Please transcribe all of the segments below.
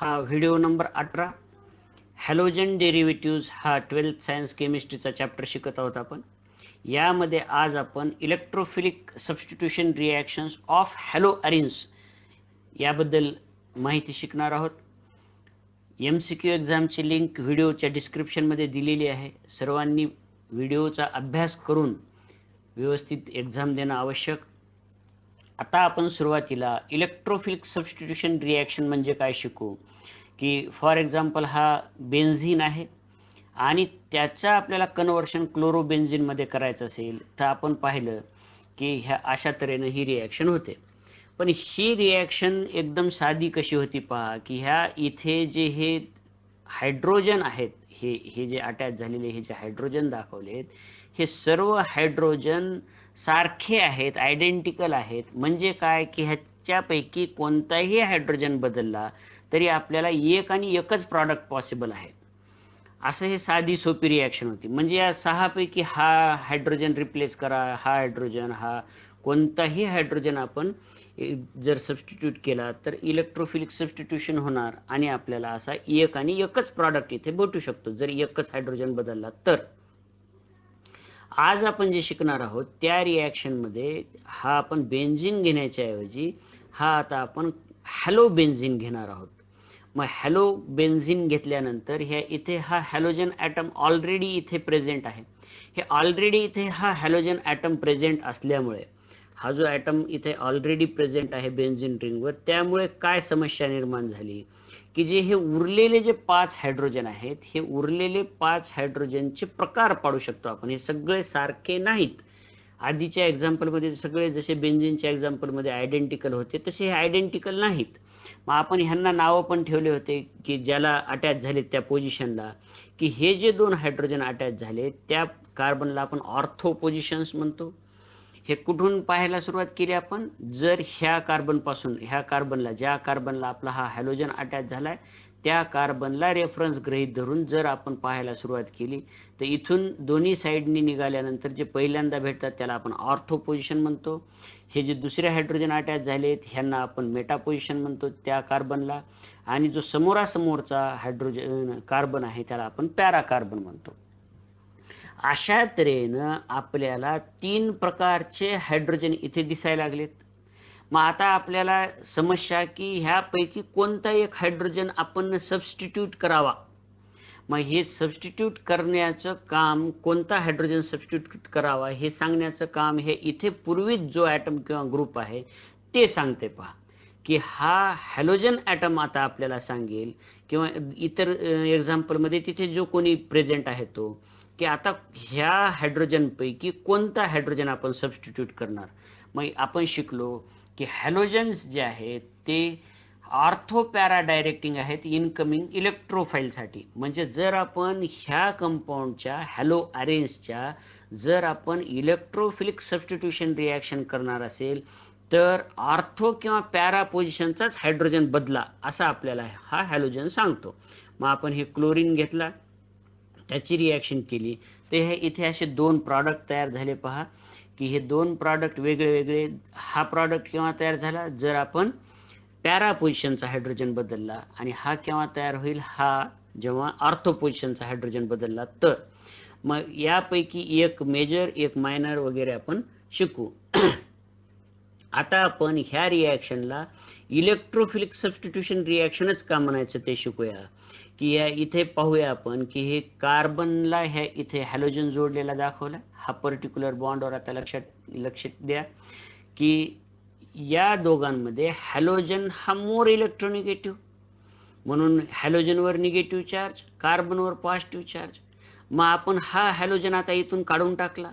हा video number 18 halogen derivatives हा 12th science केमिस्ट्रीचा chapter शिकत आहोत आपण. यामध्ये आज आपण electrophilic substitution reactions of haloarenes याबद्दल माहिती शिकणार आहोत. MCQ एक्झामची लिंक व्हिडिओच्या डिस्क्रिप्शनमध्ये दिलेली आहे. सर्वांनी व्हिडिओचा अभ्यास करून व्यवस्थित एक्झाम देणं आवश्यक. आता आपण सुरुवातीला इलेक्ट्रोफिलिक सबस्टिट्यूशन रिॲक्शन म्हणजे काय शिकू. की फॉर एक्झाम्पल हा बेन्झीन आहे आणि त्याचा आपल्याला कन्व्हर्शन क्लोरोबेन्झीनमध्ये करायचं असेल तर आपण पाहिलं की ह्या अशा तऱ्हेनं ही रिॲक्शन होते. पण ही रिॲक्शन एकदम साधी कशी होती पहा, की ह्या इथे जे हे हायड्रोजन आहेत, हे जे अटॅच झालेले हे जे हायड्रोजन दाखवलेत, हे सर्व हायड्रोजन सारखे आहेत, आयडेंटिकल आहेत. म्हणजे काय की ह्याच्यापैकी कोणताही हायड्रोजन बदलला तरी आपल्याला एक आणि एकच प्रॉडक्ट पॉसिबल आहे. असं हे साधी सोपी रिॲक्शन होती. म्हणजे या 6 पैकी हा हायड्रोजन रिप्लेस करा, हा हायड्रोजन, हा कोणताही हायड्रोजन आपण जर सबस्टिट्यूट केला तर इलेक्ट्रोफिलिक सबस्टिट्यूशन होणार आणि आपल्याला असा एक आणि एकच प्रॉडक्ट इथे भेटू शकतो जर एकच हायड्रोजन बदलला तर. आज आपण जे शिकणार आहोत त्या रिॲक्शन मध्ये हा आपण बेन्झीन घेण्याच्या ऐवजी हा आता आपण हॅलो बेन्झीन घेणार आहोत. मग हॅलो बेन्झीन घेतल्यानंतर ह्या इथे हा हॅलोजन ॲटम ऑलरेडी इथे प्रेझेंट आहे. हे ऑलरेडी इथे हा हॅलोजन ॲटम प्रेझेंट असल्यामुळे हा जो ॲटम इथे ऑलरेडी प्रेझेंट आहे बेन्झीन रिंगवर, त्यामुळे काय समस्या निर्माण झाली की जे हे उरलेले जे 5 हायड्रोजन आहेत, हे उरलेले 5 हायड्रोजनचे प्रकार पाडू शकतो आपण. हे सगळे सारखे नाहीत. आधीच्या एक्झाम्पलमध्ये सगळे जसे बेन्झीनच्या एक्झाम्पलमध्ये आयडेंटिकल होते तसे हे आयडेंटिकल नाहीत. मग आपण ह्यांना नावं पण ठेवले होते की ज्याला अटॅच झाले त्या पोझिशनला, की हे जे 2 हायड्रोजन अटॅच झाले त्या कार्बनला आपण ऑर्थो पोझिशन्स म्हणतो. हे कुठून पाहायला सुरुवात केली आपण, जर ह्या कार्बनपासून ह्या कार्बनला, ज्या कार्बनला आपला हा हॅलोजन अटॅच झालाय त्या कार्बनला रेफरन्स गृहीत धरून जर आपण पाहायला सुरुवात केली तर इथून दोन्ही साईडनी निघाल्यानंतर जे पहिल्यांदा भेटतात त्याला आपण ऑर्थो पोझिशन म्हणतो. हे जे दुसरे हायड्रोजन अटॅच झालेत ह्यांना आपण मेटा पोझिशन म्हणतो त्या कार्बनला, आणि जो समोरासमोरचा हायड्रोजन कार्बन आहे त्याला आपण पॅरा कार्बन म्हणतो. अशा तऱ्हेनं आपल्याला 3 प्रकारचे हायड्रोजन इथे दिसायला लागलेत. मग आता आपल्याला समस्या की ह्यापैकी कोणता एक हायड्रोजन आपण सबस्टिट्यूट करावा. मग हे सबस्टिट्यूट करण्याचं काम, कोणता हायड्रोजन सबस्टिट्यूट करावा हे सांगण्याचं काम हे इथे पूर्वीच जो ॲटम किंवा ग्रुप आहे ते सांगते. पहा की हा हॅलोजन ॲटम आता आपल्याला सांगेल किंवा इतर एक्झाम्पलमध्ये तिथे जो कोणी प्रेझेंट आहे तो, की आता ह्या हायड्रोजनपैकी कोणता हायड्रोजन आपण सबस्टिट्यूट करणार. मग आपण शिकलो की हॅलोजन्स जे आहेत ते ऑर्थो पॅरा डायरेक्टिंग आहेत इनकमिंग इलेक्ट्रोफाईलसाठी. म्हणजे जर आपण ह्या कंपाऊंडच्या हॅलो अरेन्सच्या जर आपण इलेक्ट्रोफिलिक सबस्टिट्यूशन रिॲक्शन करणार असेल तर ऑर्थो किंवा पॅरा पोझिशनचाच हायड्रोजन बदला असा आपल्याला हा हॅलोजन सांगतो. मग आपण हे क्लोरीन घेतला, त्याची रिॲक्शन केली तर हे इथे असे 2 प्रॉडक्ट तयार झाले. पहा की हे 2 प्रॉडक्ट वेगळे वेगळे. हा प्रॉडक्ट केव्हा तयार झाला, जर आपण पॅरा पोझिशनचा हायड्रोजन बदलला, आणि हा केव्हा तयार होईल, हा जेव्हा ऑर्थो पोझिशनचा हायड्रोजन बदलला तर. मग यापैकी एक मेजर एक मायनर वगैरे आपण शिकू. आता आपण ह्या रिॲक्शनला इलेक्ट्रोफिलिक सबस्टिट्यूशन रिॲक्शनच का म्हणायचं ते शिकूया. की या इथे पाहूया आपण की हे कार्बनला ह्या इथे हॅलोजन जोडलेला दाखवला, हा पर्टिक्युलर बॉन्डवर. आता लक्षात द्या की या दोघांमध्ये हॅलोजन हा मोर इलेक्ट्रोनिगेटिव्ह, म्हणून हॅलोजनवर निगेटिव्ह चार्ज, कार्बनवर पॉझिटिव्ह चार्ज. मग आपण हा हॅलोजन आता इथून काढून टाकला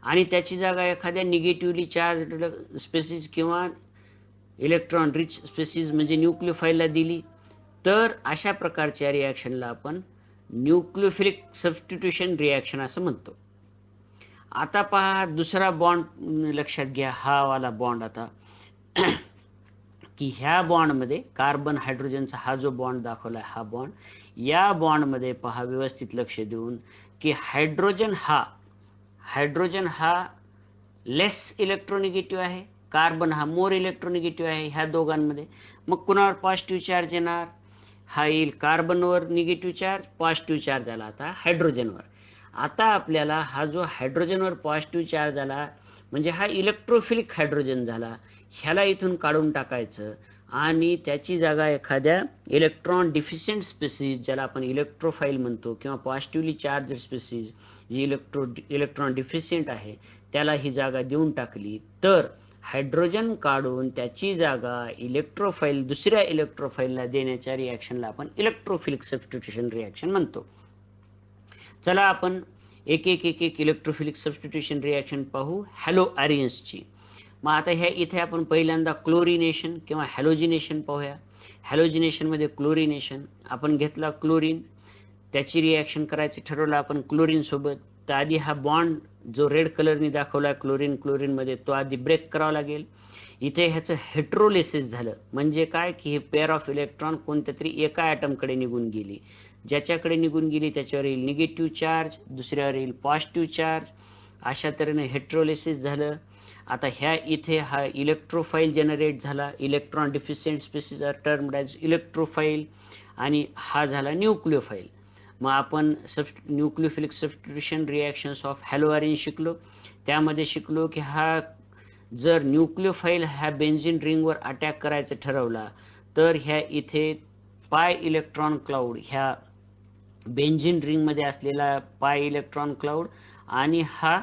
आणि त्याची जागा एखाद्या निगेटिव्हली चार्ज स्पेसिस किंवा इलेक्ट्रॉन रिच स्पेसिस म्हणजे न्यूक्लियोफाईलला दिली तर अशा प्रकारच्या रिॲक्शनला आपण न्यूक्लियोफिलिक सबस्टिट्यूशन रिॲक्शन असं म्हणतो. आता पहा दुसरा बॉन्ड लक्षात घ्या, हा वाला बॉन्ड. आता की ह्या बॉन्डमध्ये कार्बन हायड्रोजनचा हा जो बॉन्ड दाखवला हा बॉन्ड, या बॉन्डमध्ये पहा व्यवस्थित लक्ष देऊन की हायड्रोजन हा लेस इलेक्ट्रोनिगेटिव्ह आहे, कार्बन हा मोर इलेक्ट्रोनिगेटिव्ह आहे ह्या दोघांमध्ये. मग कुणावर पॉझिटिव्ह चार्ज येणार, हा येईल कार्बनवर निगेटिव्ह चार्ज, पॉझिटिव्ह चार्ज आला आता हायड्रोजनवर. आता आपल्याला हा जो हायड्रोजनवर पॉझिटिव्ह चार्ज आला म्हणजे हा इलेक्ट्रोफिलिक हायड्रोजन झाला, ह्याला इथून काढून टाकायचं आणि त्याची जागा एखाद्या इलेक्ट्रॉन डिफिशियंट स्पेसिस, ज्याला आपण इलेक्ट्रोफाईल म्हणतो, किंवा पॉझिटिव्हली चार्ज स्पेसिस जी इलेक्ट्रॉन डिफिशियंट आहे, त्याला ही जागा देऊन टाकली तर हायड्रोजन काढून त्याची जागा इलेक्ट्रोफाईल दुसऱ्या इलेक्ट्रोफाईलला देण्याच्या रिॲक्शनला आपण इलेक्ट्रोफिलिक सबस्टिट्यूशन रिॲक्शन म्हणतो. चला आपण एक एक एक एक इलेक्ट्रोफिलिक सबस्टिट्यूशन रिॲक्शन पाहू हॅलो आरियन्सची. मग आता ह्या इथे आपण पहिल्यांदा क्लोरिनेशन किंवा हॅलोजिनेशन पाहूया. हॅलोजिनेशनमध्ये क्लोरिनेशन आपण घेतला क्लोरीन, त्याची रिॲक्शन करायची ठरवलं आपण क्लोरीन सोबत. तर आधी हा बॉन्ड जो रेड कलरनी दाखवला क्लोरीन क्लोरीनमध्ये तो आधी ब्रेक करावा लागेल. इथे ह्याचं हेट्रोलिसिस झालं म्हणजे काय की हे पेअर ऑफ इलेक्ट्रॉन कोणत्या तरी एका ॲटमकडे निघून गेली. ज्याच्याकडे निघून गेली त्याच्यावर येईल निगेटिव्ह चार्ज, दुसऱ्यावर येईल पॉझिटिव्ह चार्ज. अशा तऱ्हेने हेट्रोलिसिस झालं. आता ह्या इथे हा इलेक्ट्रोफाईल जनरेट झाला. Electron deficient species are termed as electrophile आणि हा झाला न्यूक्लिओफाईल. मग आपण nucleophilic substitution reactions of halo arene शिकलो. त्यामध्ये शिकलो की हा जर न्यूक्लिओफाईल ह्या बेन्झीन रिंगवर अटॅक करायचं ठरवला तर ह्या इथे पाय इलेक्ट्रॉन क्लाउड, ह्या बेन्झीन रिंगमध्ये असलेला पाय इलेक्ट्रॉन क्लाउड आणि हा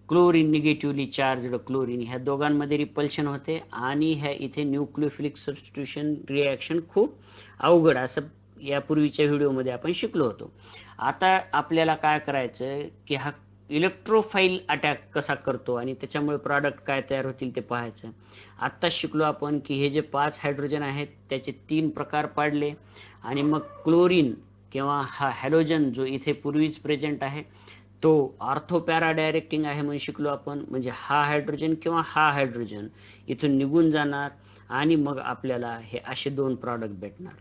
क्लोरीन निगेटिव्हली चार्जड क्लोरीन, ह्या दोघांमध्ये रिपल्शन होते आणि ह्या इथे न्यूक्लिओफिलिक सबस्टिट्यूशन रिॲक्शन खूप अवघड असं यापूर्वीच्या व्हिडिओमध्ये आपण शिकलो होतो. आता आपल्याला काय करायचं की हा इलेक्ट्रोफाईल अटॅक कसा करतो आणि त्याच्यामुळे प्रॉडक्ट काय तयार होतील ते पाहायचं. आत्ताच शिकलो आपण की हे जे 5 हायड्रोजन आहेत त्याचे 3 प्रकार पाडले आणि मग क्लोरीन किंवा हा हॅलोजन जो इथे पूर्वीच प्रेझेंट आहे तो ऑर्थो पॅरा डायरेक्टिंग आहे म्हणून शिकलो आपण. म्हणजे हा हायड्रोजन किंवा हा हायड्रोजन इथून निघून जाणार आणि मग आपल्याला हे असे 2 प्रॉडक्ट भेटणार.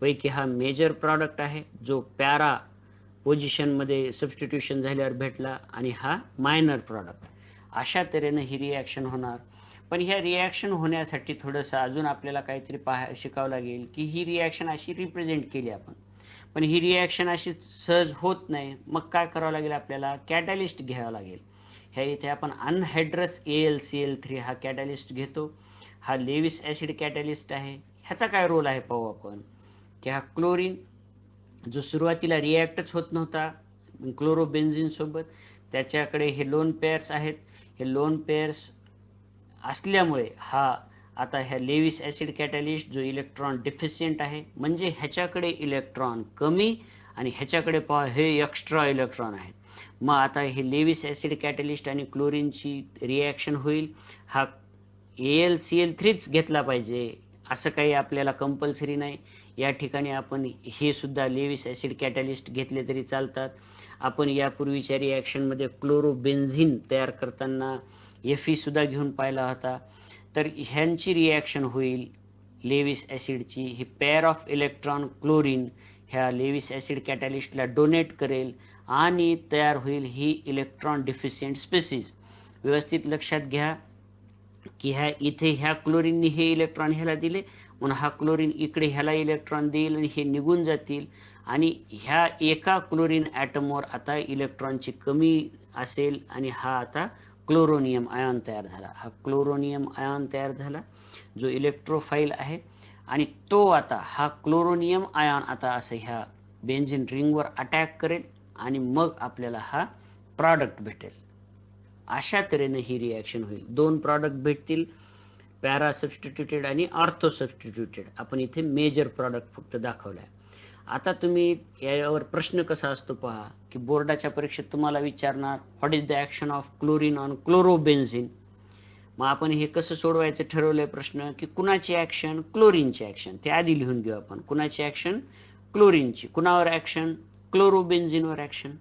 पैकी हा मेजर प्रॉडक्ट आहे जो पॅरा पोझिशनमध्ये सबस्टिट्यूशन झाल्यावर भेटला आणि हा मायनर प्रॉडक्ट. अशा तऱ्हेनं ही रिॲक्शन होणार. पण ह्या रिॲक्शन होण्यासाठी थोडंसं अजून आपल्याला काहीतरी शिकावं लागेल की ही रिॲक्शन अशी रिप्रेझेंट केली आपण, पण ही रिॲक्शन अशी सहज होत नाही. मग काय करावं लागेल आपल्याला, कॅटॅलिस्ट घ्यावं लागेल. ह्या इथे आपण अनहायड्रस AlCl3 हा कॅटॅलिस्ट घेतो. हा लेविस ॲसिड कॅटॅलिस्ट आहे. ह्याचा काय रोल आहे पाहू आपण. की हा क्लोरीन जो सुरुवातीला रिॲक्टच होत नव्हता क्लोरोबेन्झीन सोबत, त्याच्याकडे हे लोन पेअर्स आहेत. हे लोन पेअर्स असल्यामुळे हा आता ह्या लेविस ॲसिड कॅटॅलिस्ट जो इलेक्ट्रॉन डिफिशियंट आहे म्हणजे ह्याच्याकडे इलेक्ट्रॉन कमी आणि ह्याच्याकडे पहा हे एक्स्ट्रा इलेक्ट्रॉन आहेत. मग आता हे लेविस ॲसिड कॅटॅलिस्ट आणि क्लोरीनची रिॲक्शन होईल. हा AlCl3च घेतला पाहिजे असं काही आपल्याला कंपल्सरी नाही. या ठिकाणी आपण हे सुद्धा लेविस ॲसिड कॅटॅलिस्ट घेतले तरी चालतात. आपण यापूर्वीच्या रिॲक्शनमध्ये क्लोरोबेन्झीन तयार करताना Fe सुद्धा घेऊन पाहिला होता. तर ह्यांची रिॲक्शन होईल लेविस ॲसिडची. ही पेअर ऑफ इलेक्ट्रॉन क्लोरीन ह्या लेविस ॲसिड कॅटॅलिस्टला डोनेट करेल आणि तयार होईल ही इलेक्ट्रॉन डिफिशियंट स्पेसिस. व्यवस्थित लक्षात घ्या की ह्या इथे ह्या क्लोरीनने हे इलेक्ट्रॉन ह्याला दिले म्हणून हा क्लोरीन इकडे ह्याला इलेक्ट्रॉन देईल आणि हे निघून जातील आणि ह्या एका क्लोरीन ॲटमवर आता इलेक्ट्रॉनची कमी असेल आणि हा आता क्लोरोनियम आयॉन तयार झाला. हा क्लोरोनियम आयॉन तयार झाला जो इलेक्ट्रोफाईल आहे आणि तो आता हा क्लोरोनियम आयॉन आता असं ह्या बेन्झीन रिंगवर अटॅक करेल आणि मग आपल्याला हा प्रॉडक्ट भेटेल. अशा तऱ्हेने ही रिॲक्शन होईल. 2 प्रॉडक्ट भेटतील, पॅरा सबस्टिट्यूटेड आणि ऑर्थो सबस्टिट्यूटेड. आपण इथे मेजर प्रॉडक्ट फक्त दाखवला आहे. आता तुम्ही यावर प्रश्न कसा असतो पहा की बोर्डाच्या परीक्षेत तुम्हाला विचारणार what is the action of chlorine on chlorobenzene. मग आपण हे कसं सोडवायचं ठरवलंय प्रश्न की कुणाची ॲक्शन, क्लोरीनची ॲक्शन. ते आधी लिहून घेऊ आपण. कुणाची ॲक्शन, क्लोरीनची. कुणावर ॲक्शन, क्लोरोबेन्झीनवर ॲक्शन.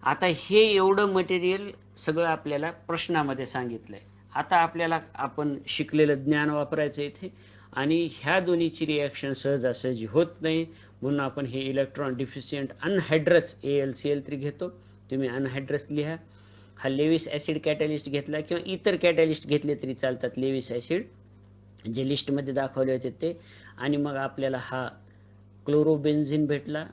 आता हे एवढं मटेरियल सगळं आपल्याला प्रश्नामध्ये सांगितलंय. आता आपल्याला आपण शिकलेलं ज्ञान वापरायचं इथे आणि ह्या दोन्हीची रिॲक्शन सहजासहजी होत नाही म्हणून आपण हे इलेक्ट्रॉन डिफिशियंट अनहायड्रस AlCl3 घेतो. तुम्ही अनहायड्रस लिहा. हा लेविस ॲसिड कॅटॅलिस्ट घेतला किंवा इतर कॅटॅलिस्ट घेतले तरी चालतात लेविस ॲसिड जे लिस्टमध्ये दाखवले होते ते. आणि मग आपल्याला हा क्लोरोबेन्झिन भेटला,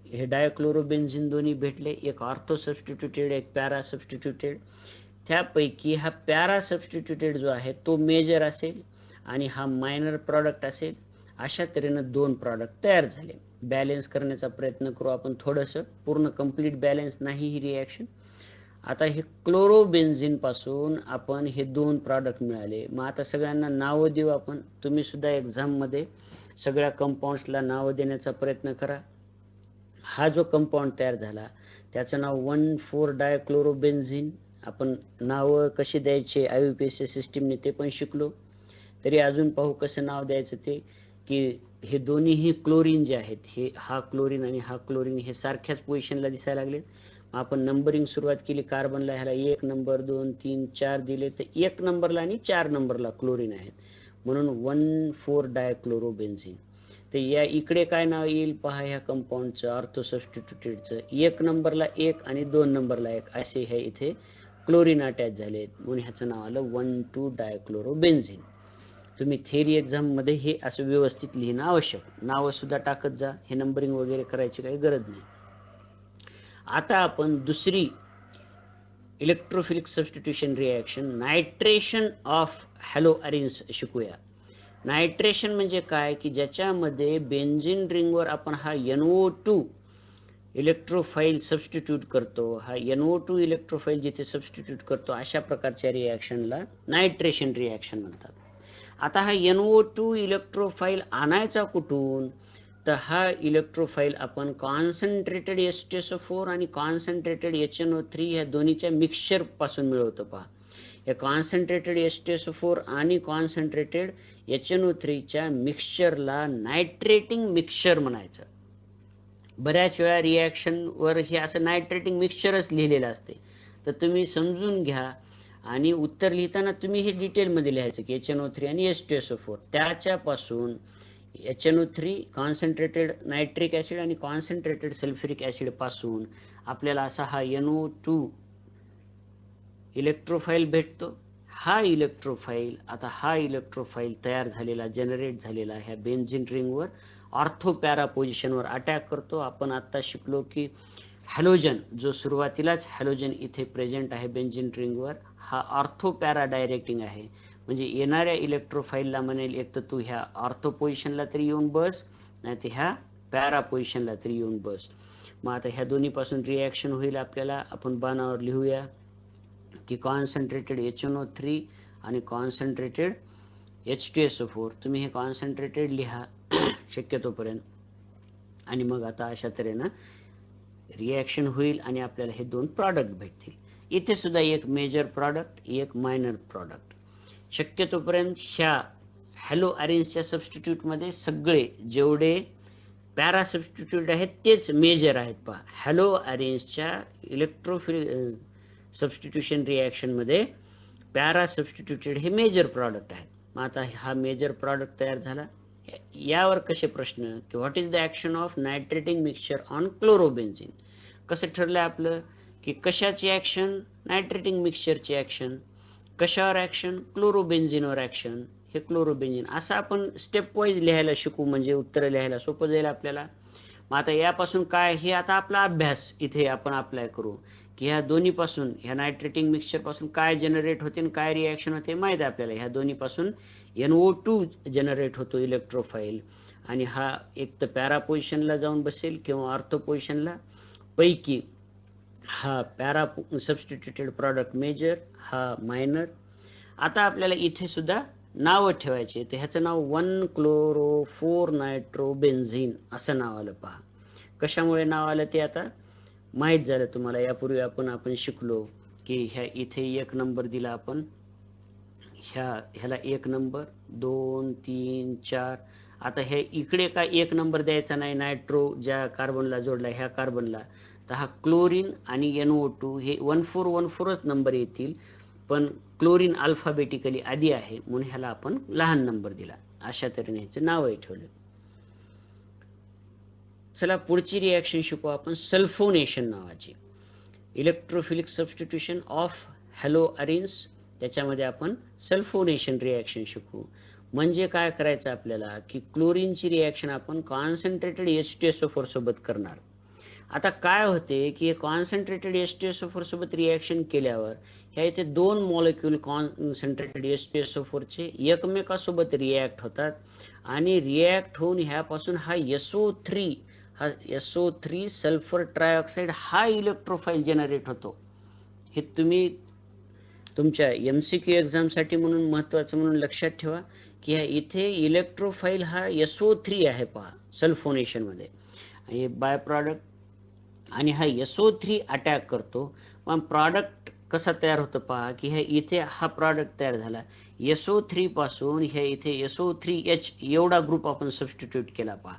हे डायक्लोरोबेन्झिन दोन्ही भेटले, एक ऑर्थो सबस्टिट्यूटेड एक पॅरा सबस्टिट्यूटेड. त्यापैकी हा पॅरा सबस्टिट्यूटेड जो आहे तो मेजर असेल आणि हा मायनर प्रॉडक्ट असेल. अशा तऱ्हेनं दोन प्रॉडक्ट तयार झाले. बॅलन्स करण्याचा प्रयत्न करू आपण थोडंसं, पूर्ण कंप्लीट बॅलन्स नाही ही रिॲक्शन. आता हे क्लोरोबेन्झिन पासून आपण हे दोन प्रॉडक्ट मिळाले. मग आता सगळ्यांना नावं देऊ आपण. तुम्ही सुद्धा एक्झाममध्ये सगळ्या कंपाऊंड्सला नावं देण्याचा प्रयत्न करा. हा जो कंपाऊंड तयार झाला त्याचं नाव 1,4-डायक्लोरोबेन्झिन. आपण नावं कशी द्यायचे IUPAC सिस्टीमने ते पण शिकलो. तरी अजून पाहू कसं नाव द्यायचं ते, की हे दोन्हीही क्लोरीन जे आहेत, हे हा क्लोरीन आणि हा क्लोरीन हे सारख्याच पोझिशनला दिसायला लागले. आपण नंबरिंग सुरुवात केली कार्बनला, ह्याला 1 नंबर 2 3 4 दिले, तर 1 नंबरला आणि 4 नंबरला क्लोरीन आहेत, म्हणून 1,4-डायक्लोरोबेन्झिन. तर या इकडे काय नाव येईल पहा ह्या कंपाऊंडचं, ऑर्थो सबस्टिट्यूटेडचं. 1 नंबरला 1 आणि 2 नंबरला 1 असे हे इथे क्लोरीन अटॅच झाले, म्हणून ह्याचं नाव आलं 1,2-डायक्लोरोबेन्झिन. तुम्ही थेरी एक्झाममध्ये हे असं व्यवस्थित लिहिणं आवश्यक. नावं सुद्धा टाकत जा, हे नंबरिंग वगैरे करायची काही गरज नाही. आता आपण दुसरी electrophilic substitution reaction, nitration of हॅलोअरिन्स शिकूया. नायट्रेशन म्हणजे काय, की ज्याच्यामध्ये बेन्झिन रिंगवर आपण हा NO2 इलेक्ट्रोफाईल सबस्टिट्यूट करतो. हा NO2 इलेक्ट्रोफाईल जिथे सबस्टिट्यूट करतो अशा प्रकारच्या रिॲक्शनला नायट्रेशन रिॲक्शन म्हणतात. आता हा NO2 इलेक्ट्रोफाईल आणायचा कुठून, तर हा इलेक्ट्रोफाईल आपण कॉन्सन्ट्रेटेड H2SO4 आणि कॉन्सन्ट्रेटेड HNO3 ह्या दोन्हीच्या मिक्सचर पासून मिळवतो. पहा, या कॉन्सन्ट्रेटेड H2SO4 आणि कॉन्सन्ट्रेटेड HNO3 च्या मिक्सचरला नायट्रेटिंग मिक्सचर म्हणायचं. बऱ्याच वेळा रिॲक्शन वर हे असं नायट्रेटिंग मिक्सचरच लिहिलेलं असते, तर तुम्ही समजून घ्या. आणि उत्तर लिहिताना तुम्ही हे डिटेलमध्ये लिहायचं की HNO3 आणि H2SO4 त्याच्यापासून HNO3 कॉन्सन्ट्रेटेड नायट्रिक ॲसिड आणि कॉन्सन्ट्रेटेड सल्फ्युरिक ॲसिड पासून आपल्याला असा हा NO2 इलेक्ट्रोफाईल भेटतो. हा इलेक्ट्रोफाईल, आता हा इलेक्ट्रोफाईल तयार झालेला, जनरेट झालेला ह्या बेन्झिन रिंगवर ऑर्थो पॅरा पोझिशनवर अटॅक करतो. आपण आता शिकलो की हॅलोजन, जो सुरुवातीलाच हॅलोजन इथे प्रेझेंट आहे बेन्झिन रिंगवर, हा ऑर्थो पॅरा डायरेक्टिंग आहे. म्हणजे येणाऱ्या इलेक्ट्रोफाईलला म्हणेल एक तर तू ह्या ऑर्थो पोझिशनला तरी येऊन बस, नाही तर ह्या पॅरा पोझिशनला तरी येऊन बस. मग आता ह्या दोन्हीपासून रिॲक्शन होईल आपल्याला. आपण बाणावर लिहूया की कॉन्सन्ट्रेटेड HNO3 आणि कॉन्सन्ट्रेटेड H2SO4. तुम्ही हे कॉन्सन्ट्रेटेड लिहा शक्यतोपर्यंत. आणि मग आता अशा तऱ्हेनं रिॲक्शन होईल आणि आपल्याला हे दोन प्रॉडक्ट भेटतील. इथे सुद्धा एक मेजर प्रॉडक्ट, एक मायनर प्रॉडक्ट. शक्यतोपर्यंत ह्या हॅलो अरेन्सच्या सबस्टिट्यूटमध्ये सगळे जेवढे पॅरा सबस्टिट्यूट आहेत तेच मेजर आहेत. पहा, हॅलो अरेन्सच्या इलेक्ट्रोफिल सबस्टिट्यूशन रिॲक्शनमध्ये पॅरा सबस्टिट्यूटेड हे मेजर प्रॉडक्ट आहेत. मग आता हा मेजर प्रॉडक्ट तयार झाला. यावर कसे प्रश्न, की what is the action of nitrating mixture on chlorobenzene. कसं ठरलं आपलं, की कशाची ॲक्शन, नायट्रेटिंग मिक्सचरची ॲक्शन. कशावर ॲक्शन, क्लोरोबेन्झिनवर ॲक्शन. हे क्लोरोबेन्झिन असं आपण स्टेप वाईज लिहायला शिकू, म्हणजे उत्तरं लिहायला सोपं जाईल आपल्याला. मग आता यापासून काय, हे आता आपला अभ्यास इथे आपण अप्लाय करू, की ह्या दोन्हीपासून, ह्या नायट्रेटिंग मिक्सचरपासून काय जनरेट होते आणि काय रिॲक्शन होते माहीत आहे आपल्याला. ह्या दोन्हीपासून NO2 जनरेट होतो इलेक्ट्रोफाईल, आणि हा एक तर पॅरा पोझिशनला जाऊन बसेल किंवा ऑर्थो पोझिशनला. पैकी हा पॅरा सबस्टिट्यूटेड प्रॉडक्ट मेजर, हा मायनर. आता आपल्याला इथे सुद्धा नावं ठेवायचे. तर ह्याचं नाव 1,4-नायट्रोबेन्झिन असं नाव आलं. पहा, कशामुळे नाव आलं ते आता माहीत झालं तुम्हाला. यापूर्वी आपण शिकलो की ह्या इथे 1 नंबर दिला आपण, ह्याला 1 नंबर 2 3 4. आता हे इकडे काय 1 नंबर द्यायचा नाही, नायट्रो ज्या कार्बनला जोडला ह्या कार्बनला, तर हा क्लोरीन आणि NO2 हे 1,4-1,4च नंबर येतील, पण क्लोरीन अल्फाबेटिकली आधी आहे म्हणून ह्याला आपण लहान नंबर दिला. अशा तऱ्हेने ह्याचं नावही ठेवलं. चला पुढची रिॲक्शन शिकू आपण, सल्फोनेशन नावाची. Electrophilic substitution of hello arenes, त्याच्यामध्ये आपण सल्फोनेशन रिॲक्शन शिकू. म्हणजे काय करायचं आपल्याला की क्लोरीनची रिॲक्शन आपण कॉन्सन्ट्रेटेड H2SO4 सोबत करणार. आता काय होते की कॉन्सन्ट्रेटेड H2SO4 सोबत रिॲक्शन केल्यावर ह्या इथे दोन मॉलिक्यूल कॉन्सन्ट्रेटेड H2SO4 चे एकमेकांसोबत रिॲक्ट होतात आणि रिॲक्ट होऊन ह्यापासून हा SO3 सल्फर ट्रायऑक्साईड हा इलेक्ट्रोफाइल जनरेट होतो. हे तुम्ही तुमच्या MCQ एक्झाम साठी म्हणून महत्वाचं म्हणून लक्षात ठेवा की इथे इलेक्ट्रोफाइल हा SO3 आहे पहा सल्फोनेशन मध्ये. हे बाय प्रॉडक्ट आणि हा SO3 अटॅक करतो. पण प्रॉडक्ट कसा तयार होतो पहा की इथे हा प्रॉडक्ट तयार झाला SO3 पासून इथे SO3H एवढा ग्रुप आपण सबस्टिट्यूट केला पहा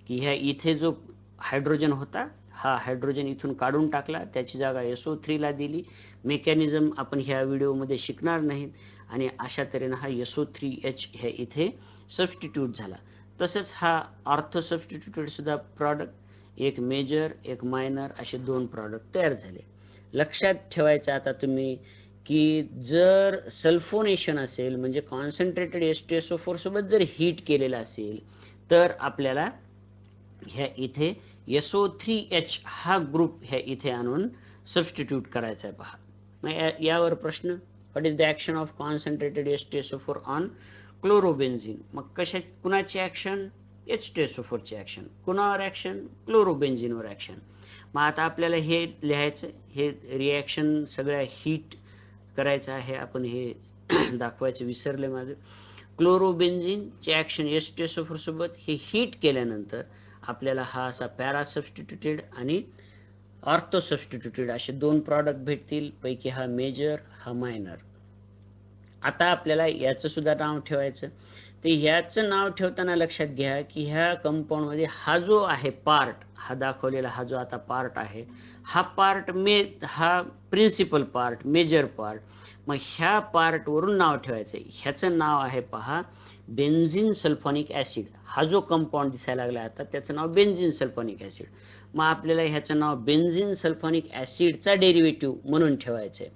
की इथे जो हायड्रोजन होता हा हायड्रोजन इथून काढून टाकला, त्याची जागा SO3 ला दिली. मेकॅनिझम आपण ह्या व्हिडिओमध्ये शिकणार नाहीत आणि अशा तऱ्हेने हा SO3H इथे सबस्टिट्यूट झाला. तसंच हा ऑर्थो सबस्टिट्यूटेड सुद्धा प्रॉडक्ट एक मेजर एक मायनर असे दोन प्रॉडक्ट तयार झाले. लक्षात ठेवायचं आता तुम्ही की जर सल्फोनेशन असेल म्हणजे कॉन्सन्ट्रेटेड H2SO4 सोबत जर हीट केलेला असेल तर आपल्याला इथे SO3H हा ग्रुप इथे आणून सबस्टिट्यूट करायचा आहे पहा. मग यावर प्रश्न, what is the action of concentrated H2SO4 on chlorobenzene. मग कुणाची ऍक्शन? H2SO4 ची ऍक्शन. कुणावर ऍक्शन? क्लोरोबेन्झिनवर ऍक्शन. मग आता आपल्याला हे लिहायचं, हे रिॲक्शन सगळ्या हीट करायचं आहे. आपण हे दाखवायचं विसरले माझं. क्लोरोबेन्झिन ची ऍक्शन H2SO4 सोबत हे हीट केल्यानंतर आपल्याला हा असा पॅरा सबस्टिट्यूटेड आणि ऑर्थो सबस्टिट्यूटेड असे दोन प्रॉडक्ट भेटतील. पैकी हा मेजर हा मायनर. आता आपल्याला याचं सुद्धा नाव ठेवायचं. तर ह्याचं नाव ठेवताना लक्षात घ्या की ह्या कंपाऊंड मध्ये हा जो आहे पार्ट, हा दाखवलेला हा जो आता पार्ट आहे हा पार्ट हा प्रिन्सिपल पार्ट, मेजर पार्ट. मग ह्या पार्ट वरून नाव ठेवायचं. ह्याचं नाव आहे पहा बेन्झीन सल्फोनिक ऍसिड. हा जो कंपाऊंड दिसायला लागला आता त्याचं नाव बेन्झीन सल्फोनिक ऍसिड. मग आपल्याला ह्याचं नाव बेन्झीन सल्फोनिक ऍसिडचा डेरिव्हेटिव्ह म्हणून ठेवायचंय.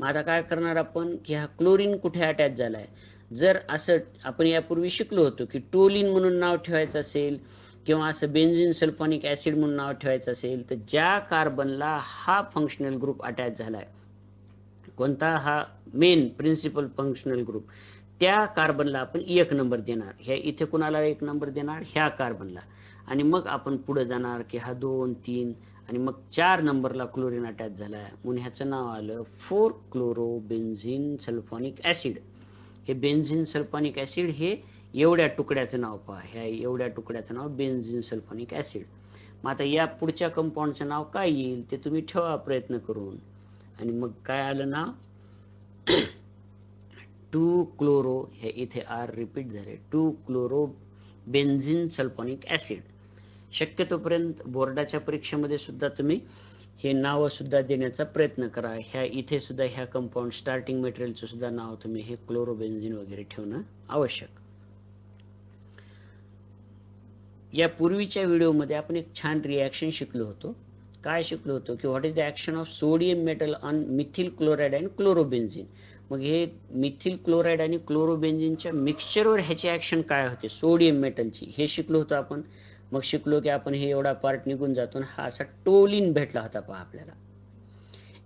मग आता काय करणार आपण की हा क्लोरीन कुठे अटॅच झालाय. जर असं आपण यापूर्वी शिकलो होतो की टोलिन म्हणून नाव ठेवायचं असेल किंवा असं बेन्झीन सल्फोनिक ऍसिड म्हणून नाव ठेवायचं असेल तर ज्या कार्बनला हा फंक्शनल ग्रुप अटॅच झालाय, कोणता? हा मेन प्रिन्सिपल फंक्शनल ग्रुप, त्या कार्बनला आपण 1 नंबर देणार. ह्या इथे कुणाला 1 नंबर देणार? ह्या कार्बनला. आणि मग आपण पुढे जाणार की हा 2, 3 आणि मग 4 नंबरला क्लोरीन अटॅच झालाय म्हणून ह्याचं नाव आलं 4 क्लोरो बेन्झीन सल्फोनिक ऍसिड. हे बेन्झीन सल्फोनिक ऍसिड हे एवढ्या तुकड्याचं नाव पहा. ह्या एवढ्या तुकड्याचं नाव बेन्झीन सल्फोनिक ऍसिड. मग आता या पुढच्या कंपाऊंडचं नाव काय येईल ते तुम्ही ठेवा प्रयत्न करून. आणि मग काय आलं नाव? 2 क्लोरो, हे इथे आर रिपीट झाले, 2 क्लोरो बेन्झीन सल्फोनिक ऍसिड. शक्यतोपर्यंत बोर्डाच्या परीक्षेमध्ये सुद्धा तुम्ही हे नाव सुद्धा देण्याचा प्रयत्न करा. ह्या इथे सुद्धा ह्या कंपाऊंड स्टार्टिंग मटेरियलचं सुद्धा नाव तुम्ही हे क्लोरोबेन्झीन वगैरे ठेवणं आवश्यक. या पूर्वीच्या व्हिडिओमध्ये आपण एक छान रिॲक्शन शिकलो होतो. काय शिकलो होतो की what is the action of sodium metal on methyl chloride and chlorobenzene. मग हे मिथिल क्लोराइड आणि क्लोरोबेन्झीनच्या मिक्सचरवर ह्याची ऍक्शन काय होते सोडियम मेटलची, हे शिकलो होतो आपण. मग शिकलो की आपण हे एवढा पार्ट निघून जातो, हा असा टोलिन भेटला होता पहा आपल्याला.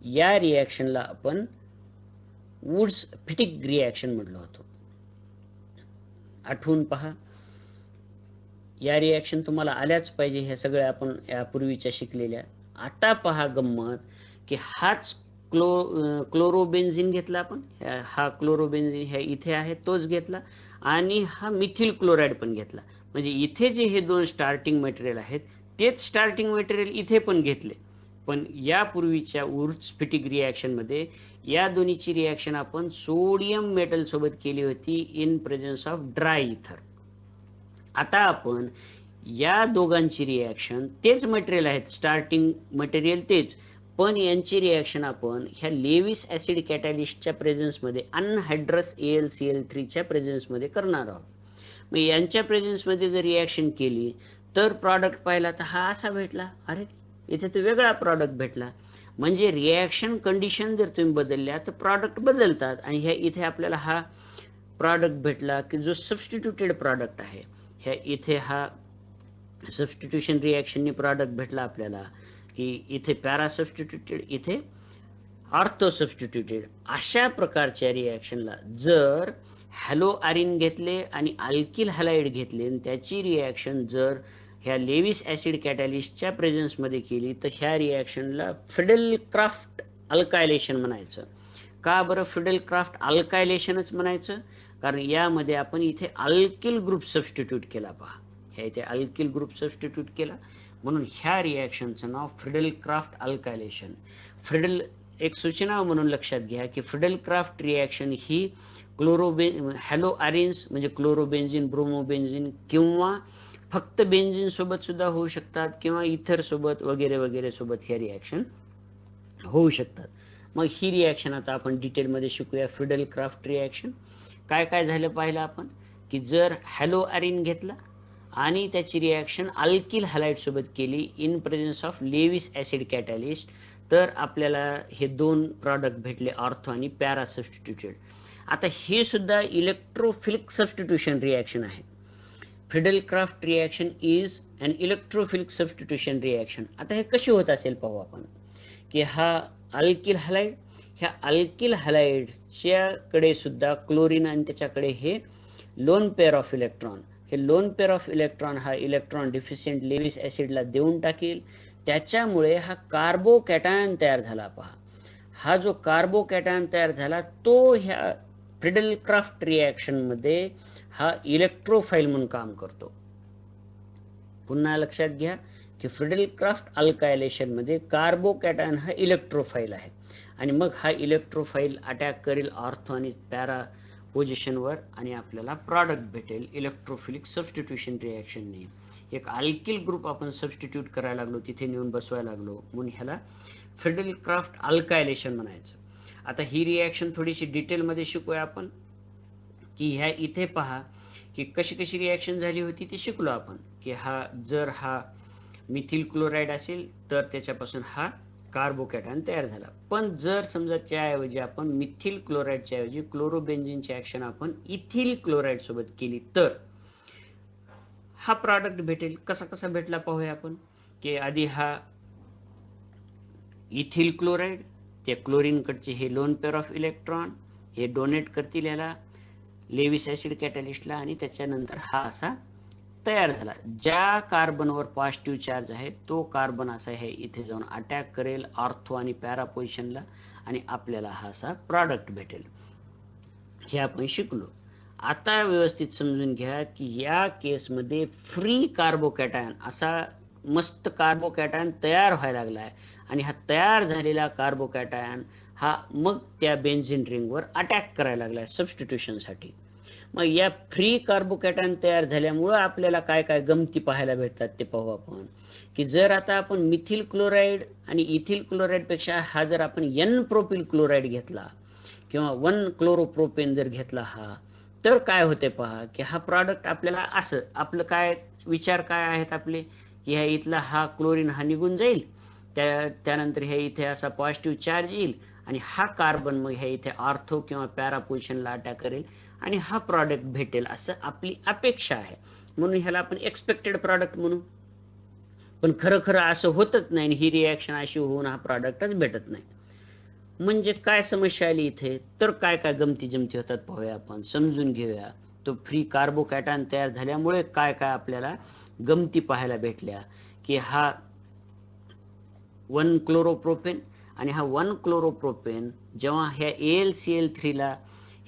या रिॲक्शनला आपण वुड्स फिटिक रिॲक्शन म्हटलं होतं. आठवून पहा. या रिॲक्शन तुम्हाला आल्याच पाहिजे, हे सगळे आपण यापूर्वीच्या शिकलेल्या. आता पहा गंमत की हाच क्लोरोबेन्झीन घेतला आपण, हा क्लोरोबेन्झीन ह्या इथे आहे तोच घेतला आणि हा मिथिल क्लोराइड पण घेतला. म्हणजे इथे जे हे दोन स्टार्टिंग मटेरियल आहेत तेच स्टार्टिंग मटेरियल इथे पण घेतले. पण यापूर्वीच्या वुड्स फिटिक रिॲक्शन मध्ये या दोन्हीची रिॲक्शन आपण सोडियम मेटल सोबत केली होती इन प्रेझेन्स ऑफ ड्राय इथर. आता आपण या दोघांची रिॲक्शन, तेच मटेरियल आहेत, स्टार्टिंग मटेरियल तेच, पण यांची रिॲक्शन आपण ह्या लेविस ऍसिड कॅटॅलिस्टच्या प्रेझेन्स मध्ये अनहायड्रस AlCl3 च्या प्रेझेन्स मध्ये करणार आहोत. मग यांच्या प्रेझेन्स मध्ये जर रिॲक्शन केली तर प्रॉडक्ट पाहिला तर हा असा भेटला. अरे इथे तर वेगळा प्रॉडक्ट भेटला. म्हणजे रिॲक्शन कंडिशन जर तुम्ही बदलल्या तर प्रॉडक्ट बदलतात. आणि ह्या इथे आपल्याला हा प्रॉडक्ट भेटला की जो सबस्टिट्यूटेड प्रॉडक्ट आहे, ह्या इथे हा सबस्टिट्यूशन रिॲक्शननी प्रॉडक्ट भेटला आपल्याला की इथे पॅरा सबस्टिट्यूटेड, इथे ऑर्थो सबस्टिट्यूटेड. अशा प्रकारच्या रिॲक्शनला जर हॅलो आरिन घेतले आणि अल्किल हॅलाइड घेतले आणि त्याची रिॲक्शन जर ह्या लेविस ऍसिड कॅटॅलिस्टच्या प्रेझेन्समध्ये केली तर ह्या रिॲक्शनला फिडेल-क्राफ्ट अल्कायलेशन म्हणायचं. का बरं फिडेल-क्राफ्ट अल्कायलेशनच म्हणायचं? कारण यामध्ये आपण इथे अल्किल ग्रुप सबस्टिट्यूट केला. पहा, ह्या इथे अल्किल ग्रुप सबस्टिट्यूट केला म्हणून ह्या रिॲक्शनचं नाव फिडेल-क्राफ्ट अल्कायलेशन. फिडेल एक सूचना म्हणून लक्षात घ्या की फिडेल-क्राफ्ट रिॲक्शन ही हॅलो आरिन्स म्हणजे क्लोरोबेन्झिन, ब्रोमोबेन्झिन किंवा फक्त बेन्झिन सोबत सुद्धा होऊ शकतात किंवा इथर सोबत वगैरे वगैरे सोबत ह्या रिॲक्शन होऊ शकतात. मग ही रिॲक्शन आता आपण डिटेलमध्ये शिकूया. फिडेल-क्राफ्ट रिॲक्शन काय काय झालं पाहिलं आपण की जर हॅलो आरिन घेतला आणि त्याची रिॲक्शन अल्किल हॅलाइड सोबत केली in presence of Lewis acid catalyst तर आपल्याला हे दोन प्रॉडक्ट भेटले, ऑर्थो आणि पॅरा सबस्टिट्यूटेड. आता हे सुद्धा इलेक्ट्रोफिलिक सबस्टिट्यूशन रिॲक्शन आहे. Friedel Crafts reaction is an electrophilic substitution reaction. आता हे कशी होत असेल पाहू आपण की हा अल्किल हॅलाइड, ह्या अल्किल हॅलाइडच्या कडे सुद्धा क्लोरीन आणि त्याच्याकडे हे लोन पेअर ऑफ इलेक्ट्रॉन, हे लोन पेअर ऑफ इलेक्ट्रॉन हा इलेक्ट्रॉन डिफिशियंट लेविस ऍसिडला देऊन टाकेल. त्याच्यामुळे हा कार्बो कॅटायन तयार झाला. पहा, हा जो कार्बो कॅटायन तयार झाला तो ह्या फिडेल-क्राफ्ट रिॲक्शन मध्ये हा इलेक्ट्रोफाइल म्हणून काम करतो. पुन्हा लक्षात घ्या की फिडेल-क्राफ्ट अल्कायलेशन मध्ये कार्बो कॅटायन हा इलेक्ट्रोफाइल आहे आणि मग हा इलेक्ट्रोफाइल अटॅक करेल ऑर्थो आणि पॅरा पोझिशनवर आणि आपल्याला प्रॉडक्ट भेटेल इलेक्ट्रोफिलिक सबस्टिट्यूशन रिॲक्शनने. एक अल्किल ग्रुप आपण सबस्टिट्यूट करायला लागलो, तिथे नेऊन बसवायला लागलो म्हणून ह्याला फिडेल-क्राफ्ट अल्कायलेशन म्हणायचं. आता ही रिॲक्शन थोडीशी डिटेलमध्ये शिकूया आपण की ह्या इथे पहा की कशी कशी रिॲक्शन झाली होती ती शिकलो आपण की हा जर हा मिथिल क्लोराईड असेल तर त्याच्यापासून हा कार्बो कॅटायन तयार झाला. पण जर समजा त्याऐवजी आपण मिथिल क्लोराईडच्या ऐवजी क्लोरोबेन्झिनची ऍक्शन आपण इथिल क्लोराईड सोबत केली तर हा प्रॉडक्ट भेटेल. कसा कसा भेटला पाहूया आपण की आधी हा इथिल क्लोराईड, त्या क्लोरीन कडचे हे लोन पेअर ऑफ इलेक्ट्रॉन हे डोनेट करतील याला लेविस ऍसिड कॅटॅलिस्टला आणि त्याच्यानंतर हा असा तयार झाला. ज्या कार्बनवर पॉझिटिव्ह चार्ज आहे तो कार्बन असा हे इथे जाऊन अटॅक करेल ऑर्थो आणि पॅरा पोझिशनला आणि आपल्याला हा असा प्रॉडक्ट भेटेल. हे आपण शिकलो. आता व्यवस्थित समजून घ्या की या केसमध्ये फ्री कार्बो कॅटायन असा मस्त कार्बो कॅटायन तयार व्हायला लागलाय आणि हा तयार झालेला कार्बो कॅटायन हा मग त्या बेन्झिन रिंगवर अटॅक करायला लागलाय सबस्टिट्यूशनसाठी. मग या फ्री कार्बो कॅटायन तयार झाल्यामुळं आपल्याला काय काय गमती पाहायला भेटतात ते पाहू आपण की जर आता आपण मिथिल क्लोराईड आणि इथिल क्लोराईड पेक्षा हा जर आपण एन प्रोपिल क्लोराईड घेतला किंवा 1 क्लोरोप्रोपेन जर घेतला हा तर काय होते पहा की हा प्रॉडक्ट आपल्याला असं आपलं काय विचार काय आहेत आपले की ह्या इथला हा क्लोरीन हा निघून जाईल, त्यानंतर ह्या इथे असा पॉझिटिव्ह चार्ज येईल आणि हा कार्बन मग ह्या इथे ऑर्थो किंवा पॅरा पोझिशनला अटॅक करेल आणि हा प्रॉडक्ट भेटेल असं आपली अपेक्षा आहे म्हणून ह्याला आपण एक्सपेक्टेड प्रॉडक्ट म्हणू. पण खरं खरं असं होतच नाही, ही रिॲक्शन अशी होऊन हा प्रॉडक्टच भेटत नाही. म्हणजे काय समस्या आली इथे तर काय काय गमती जमती होतात पाहूया आपण, समजून घेऊया. तो फ्री कार्बो कॅटायन तयार झाल्यामुळे काय काय आपल्याला गमती पाहायला भेटल्या की हा 1 क्लोरोप्रोपेन आणि हा 1 क्लोरोप्रोपेन जेव्हा ह्या AlCl3 ला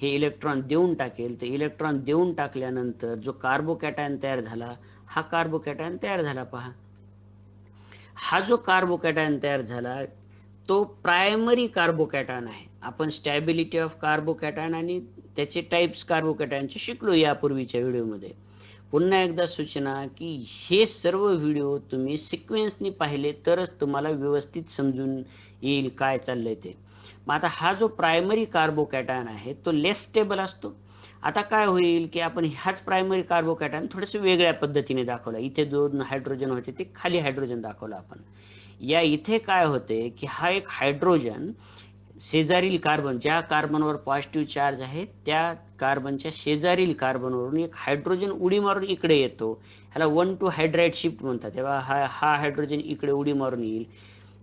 हे इलेक्ट्रॉन देऊन टाकेल तर इलेक्ट्रॉन देऊन टाकल्यानंतर जो कार्बो कॅटायन तयार झाला हा कार्बो कॅटायन तयार झाला. पहा, हा जो कार्बो कॅटायन तयार झाला तो प्रायमरी कार्बो कॅटायन आहे. आपण स्टॅबिलिटी ऑफ कार्बो कॅटायन आणि त्याचे टाइप्स कार्बो कॅटायनचे शिकलो यापूर्वीच्या व्हिडिओमध्ये. पुन्हा एकदा सूचना की हे सर्व व्हिडिओ तुम्ही सिक्वेन्सनी पाहिले तरच तुम्हाला व्यवस्थित समजून येईल काय चाललंय ते. मग आता हा जो प्रायमरी कार्बो कॅटायन आहे तो लेस स्टेबल असतो. आता काय होईल की आपण ह्याच प्रायमरी कार्बो कॅटायन थोडेसे वेगळ्या पद्धतीने दाखवला. इथे 2 हायड्रोजन होते ते खाली हायड्रोजन दाखवला आपण. या इथे काय होते की हा एक हायड्रोजन शेजारील कार्बन, ज्या कार्बनवर पॉझिटिव्ह चार्ज आहे त्या कार्बनच्या शेजारील कार्बनवरून एक हायड्रोजन उडी मारून इकडे येतो, ह्याला 1 to हायड्राइड शिफ्ट म्हणतात. तेव्हा हा हायड्रोजन इकडे उडी मारून येईल,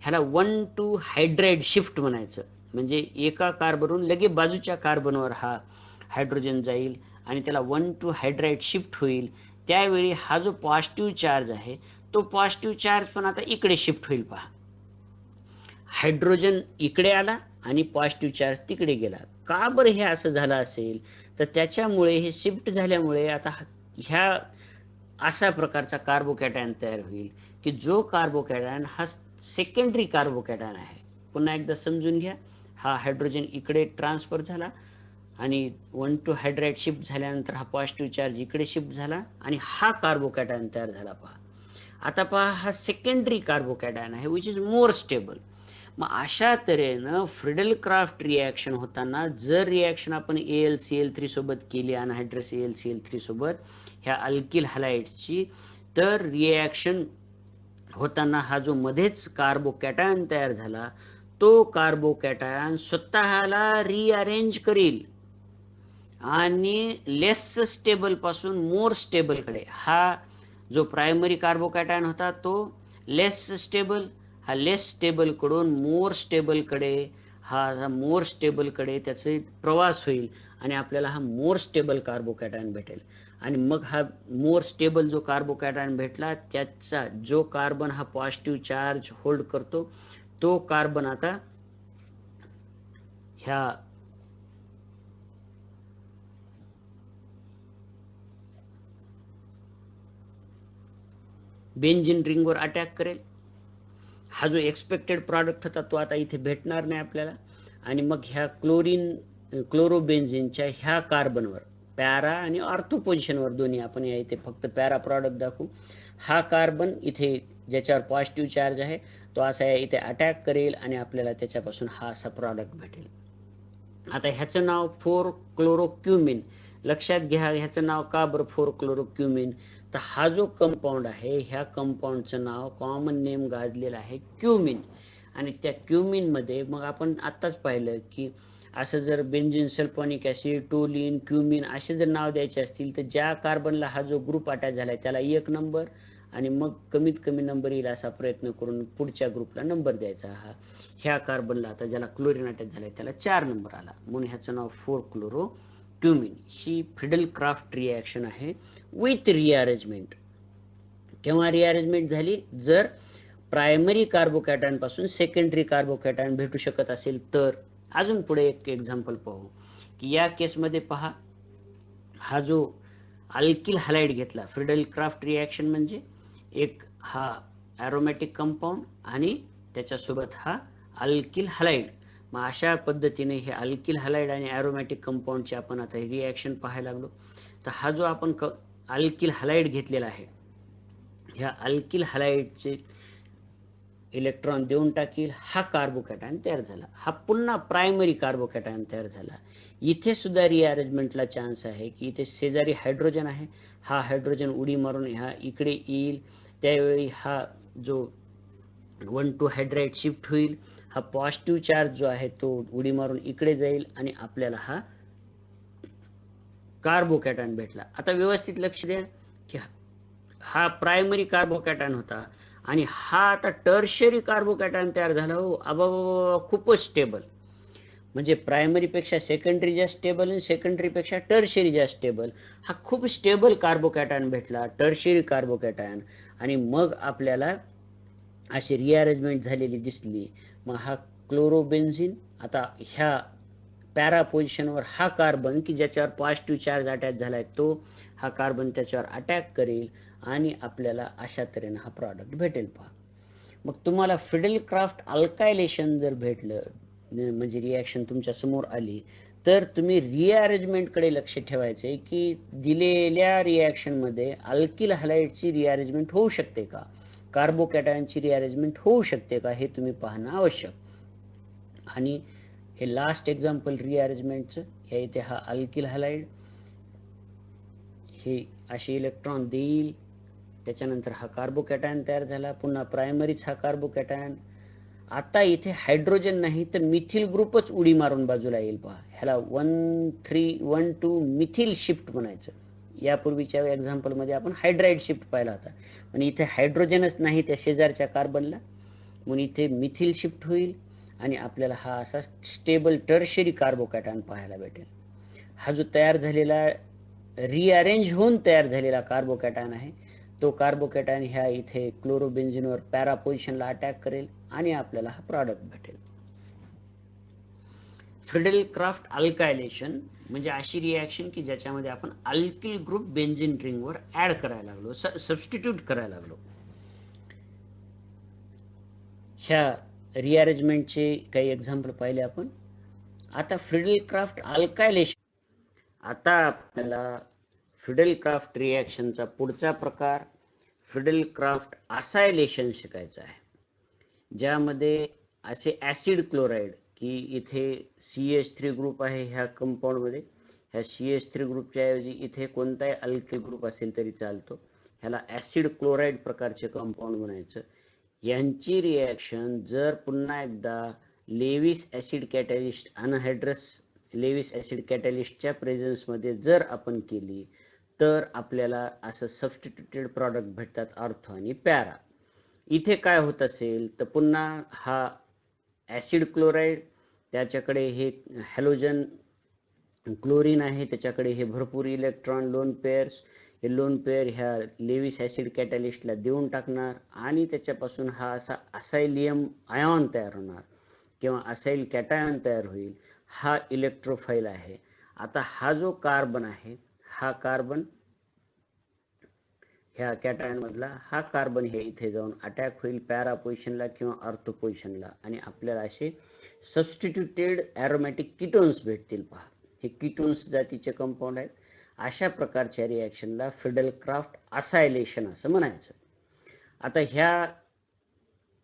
ह्याला 1 to हायड्राइड शिफ्ट म्हणायचं. म्हणजे एका कार्बनवरून लगेच बाजूच्या कार्बनवर हा हायड्रोजन जाईल आणि त्याला 1 to हायड्राइड शिफ्ट होईल. त्यावेळी हा जो पॉझिटिव्ह चार्ज आहे तो पॉझिटिव्ह चार्ज पण आता इकडे शिफ्ट होईल. पहा, हायड्रोजन इकडे आला आणि पॉझिटिव्ह चार्ज तिकडे गेला. का बरं हे असं झालं असेल? तर त्याच्यामुळे हे शिफ्ट झाल्यामुळे आता ह्या अशा प्रकारचा कार्बोकॅटायन तयार होईल की जो कार्बोकॅटायन हा सेकंडरी कार्बोकॅटायन आहे. पुन्हा एकदा समजून घ्या, हा हायड्रोजन इकडे ट्रान्सफर झाला आणि 1 to हायड्राइड शिफ्ट झाल्यानंतर हा पॉझिटिव्ह चार्ज इकडे शिफ्ट झाला आणि हा कार्बोकॅटायन तयार झाला. पहा, आता पहा, हा सेकंडरी कार्बोकॅटायन आहे विच इज मोर स्टेबल. मग अशा तऱ्हेनं फ्रिडल क्राफ्ट रिॲक्शन होताना जर रिॲक्शन आपण AlCl3 सोबत केली, अनहायड्रस AlCl3 सोबत ह्या अल्किल हॅलाइडची, तर रिॲक्शन होताना हा जो मध्येच कार्बोकॅटायन तयार झाला तो कार्बोकॅटायन स्वतःला रिअरेंज करील आणि लेस स्टेबल पासून मोर स्टेबल कडे, हा जो प्रायमरी कार्बोकॅटायन होता तो लेस स्टेबल, हा लेस स्टेबल कडून मोर स्टेबल कडे, हा मोर स्टेबल कडे त्याचे प्रवास होईल आणि आपल्याला हा मोर स्टेबल कार्बोकॅटायन भेटेल. आणि मग हा मोर स्टेबल जो कार्बोकॅटायन भेटला त्याचा जो कार्बन हा पॉझिटिव्ह चार्ज होल्ड करतो तो कार्बन आता ह्या बेंझिन रिंगवर अटॅक करेल. हा जो एक्सपेक्टेड प्रॉडक्ट होता तो आता इथे भेटणार नाही आपल्याला. आणि मग ह्या क्लोरोबेन्झिनच्या ह्या कार्बनवर पॅरा आणि ऑर्थो पोझिशनवर दोन्ही, आपण या इथे फक्त पॅरा प्रॉडक्ट दाखवू, हा कार्बन इथे ज्याच्यावर पॉझिटिव्ह चार्ज आहे तो असा इथे अटॅक करेल आणि आपल्याला त्याच्यापासून हा असा प्रॉडक्ट भेटेल. आता ह्याचं नाव 4 क्लोरोक्युमिन. लक्षात घ्या ह्याचं नाव का बरं 4 क्लोरोक्युमिन? तर हा जो कंपाऊंड आहे ह्या कंपाऊंडचं नाव कॉमन नेम गाजलेलं आहे क्युमिन. आणि त्या क्युमिन मध्ये मग आपण आत्ताच पाहिलं की असं जर benzene sulphonic acid, toluene, cumin असे जर नाव द्यायचे असतील तर ज्या कार्बनला हा जो ग्रुप अटॅच झालाय त्याला 1 नंबर आणि मग कमीत कमी नंबर येईल असा प्रयत्न करून पुढच्या ग्रुपला नंबर द्यायचा. ह्या कार्बनला आता ज्याला क्लोरीन अटॅच झालाय त्याला 4 नंबर आला म्हणून ह्याचं नाव 4 क्लोरो क्युमिन. ही फ्रिडल क्राफ्ट रिॲक्शन आहे विथ रिअरेंजमेंट. केव्हा रिअरेंजमेंट झाली? जर प्रायमरी कार्बोकॅटायन पासून सेकंडरी कार्बोकॅटायन भेटू शकत असेल तर. अजून पुढे एक एक्झाम्पल पाहू की या केसमध्ये पहा, हा जो अल्किल हॅलाइड घेतला, फ्रिडल क्राफ्ट रिॲक्शन म्हणजे एक हा ॲरोमॅटिक कंपाऊंड आणि त्याच्यासोबत हा अल्किल हॅलाइड. मग अशा पद्धतीने हे अल्किल हॅलाइड आणि ॲरोमॅटिक कंपाऊंडची आपण आता रिॲक्शन पाहायला लागलो. तर हा जो आपण अल्किल हॅलाइड घेतलेला आहे ह्या अल्किल हॅलाइडचे इलेक्ट्रॉन देऊन टाकील, हा कार्बोकॅटायन तयार झाला. हा पुन्हा प्रायमरी कार्बोकॅटायन तयार झाला. इथे सुद्धा रिअरेंजमेंटला चान्स आहे की इथे शेजारी हायड्रोजन आहे, हा हायड्रोजन उडी मारून ह्या इकडे येईल, त्यावेळी हा जो 1 to हायड्राइड शिफ्ट होईल, हा पॉझिटिव्ह चार्ज जो आहे तो उडी मारून इकडे जाईल आणि आपल्याला हा कार्बोकॅटायन भेटला. आता व्यवस्थित लक्ष द्या की हा प्रायमरी कार्बोकॅटायन होता आणि हा आता टर्शियरी कार्बोकॅटायन तयार झाला. हो अबाबा, खूपच स्टेबल. म्हणजे प्रायमरी पेक्षा सेकंडरी जास्त स्टेबल आणि सेकंडरी पेक्षा टर्शियरी जास्त स्टेबल. हा खूप स्टेबल कार्बोकॅटायन भेटला, टर्शियरी कार्बोकॅटायन. आणि मग आपल्याला अशी रिअरेंजमेंट झालेली दिसली. मग हा क्लोरोबेन्झिन आता ह्या पॅरा पोझिशनवर हा कार्बन की ज्याच्यावर पॉझिटिव्ह चार्ज अटॅच झालाय तो हा कार्बन त्याच्यावर अटॅक करेल आणि आपल्याला अशा तऱ्हेने हा प्रॉडक्ट भेटेल. पहा, मग तुम्हाला फ्रिडल क्राफ्ट अल्कायलेशन जर भेटलं म्हणजे रिॲक्शन तुमच्या समोर आली तर तुम्ही रिअरेंजमेंट कडे लक्ष ठेवायचे की दिलेल्या रिॲक्शन मध्ये अल्किल हॅलाइडची रिअरेंजमेंट होऊ शकते का, कार्बोकॅटायनची रिअरेंजमेंट होऊ शकते का, हे तुम्ही पाहणं आवश्यक. आणि हे लास्ट एक्झाम्पल रिअरेंजमेंटचं, ह्या इथे हा अल्किल हॅलाइड हे असे इलेक्ट्रॉन देईल, त्याच्यानंतर हा कार्बोकॅटायन तयार झाला, पुन्हा प्रायमरीच हा कार्बोकॅटायन आता इथे हायड्रोजन नाही तर मिथिल ग्रुपच उडी मारून बाजूला येईल पहा. ह्याला 1312 मिथिल शिफ्ट म्हणायचं. यापूर्वीच्या एक्झाम्पल मध्ये आपण हायड्राइड शिफ्ट पाहिला होता, पण इथे हायड्रोजनच नाही त्या शेजारच्या कार्बनला, म्हणून इथे मिथिल शिफ्ट होईल आणि आपल्याला हा असा स्टेबल टर्शरी कार्बोकॅटायन पाहायला भेटेल. हा जो तयार झालेला रिअरेंज होऊन तयार झालेला कार्बोकॅटायन आहे, तो कार्बोकॅटायन ह्या इथे क्लोरोबेन्झिनवर पॅरा पोझिशनला अटॅक करेल आणि आपल्याला हा प्रॉडक्ट भेटेल. फ्रिडेल क्राफ्ट अल्कायलेशन म्हणजे अशी रिॲक्शन की ज्याच्यामध्ये आपण अल्किल ग्रुप बेन्झिन रिंगवर ऍड करायला लागलो, सबस्टिट्यूट करायला लागलो. ह्या रिअरेंजमेंटचे काही एक्झाम्पल पाहिले आपण. आता फ्रिडेल क्राफ्ट अल्कायलेशन, आता आपल्याला फ्रिडेल क्राफ्ट रिॲक्शनचा पुढचा प्रकार फ्रिडेल क्राफ्ट असायलेशन शिकायचं आहे, ज्यामध्ये असे ऍसिड क्लोराईड की इथे CH3 ग्रुप आहे ह्या कंपाऊंड मध्ये, ह्या CH3 ग्रुपच्या ऐवजी इथे कोणताही अल्किल ग्रुप असेल तरी चालतो, ह्याला ऍसिड क्लोराईड प्रकारचे कंपाऊंड म्हणायचं. यांची रिॲक्शन जर पुन्हा एकदा Lewis acid catalyst anhydrous Lewis acid कॅटॅलिस्टच्या प्रेझेन्स मध्ये जर आपण केली तर आपल्याला असं सबस्टिट्यूटेड प्रॉडक्ट भेटतात, ऑर्थो आणि पॅरा. इथे काय होत असेल तर पुन्हा हा ऍसिड क्लोराईड, त्याच्याकडे हे हॅलोजन क्लोरीन आहे, त्याच्याकडे हे भरपूर इलेक्ट्रॉन लोन पेअर्स, हे लोन पेअर ह्या लेविस ऍसिड कॅटॅलिस्टला देऊन टाकणार आणि त्याच्यापासून हा असा असायलियम आयॉन तयार होणार किंवा असाइल कॅटायन तयार होईल. हा इलेक्ट्रोफाईल आहे. आता हा जो कार्बन आहे, हा कार्बन ह्या कॅटायन मधला हा कार्बन हे इथे जाऊन अटॅक होईल पॅरा पोझिशनला किंवा ऑर्थो पोझिशनला आणि आपल्याला असे सबस्टिट्यूटेड ॲरोमॅटिक कीटोन्स भेटतील. पहा, हे कीटोन्स जातीचे कंपाऊंड आहेत. अशा प्रकारच्या रिॲक्शनला फ्रिडेल क्राफ्ट असायलेशन असं म्हणायचं. आता ह्या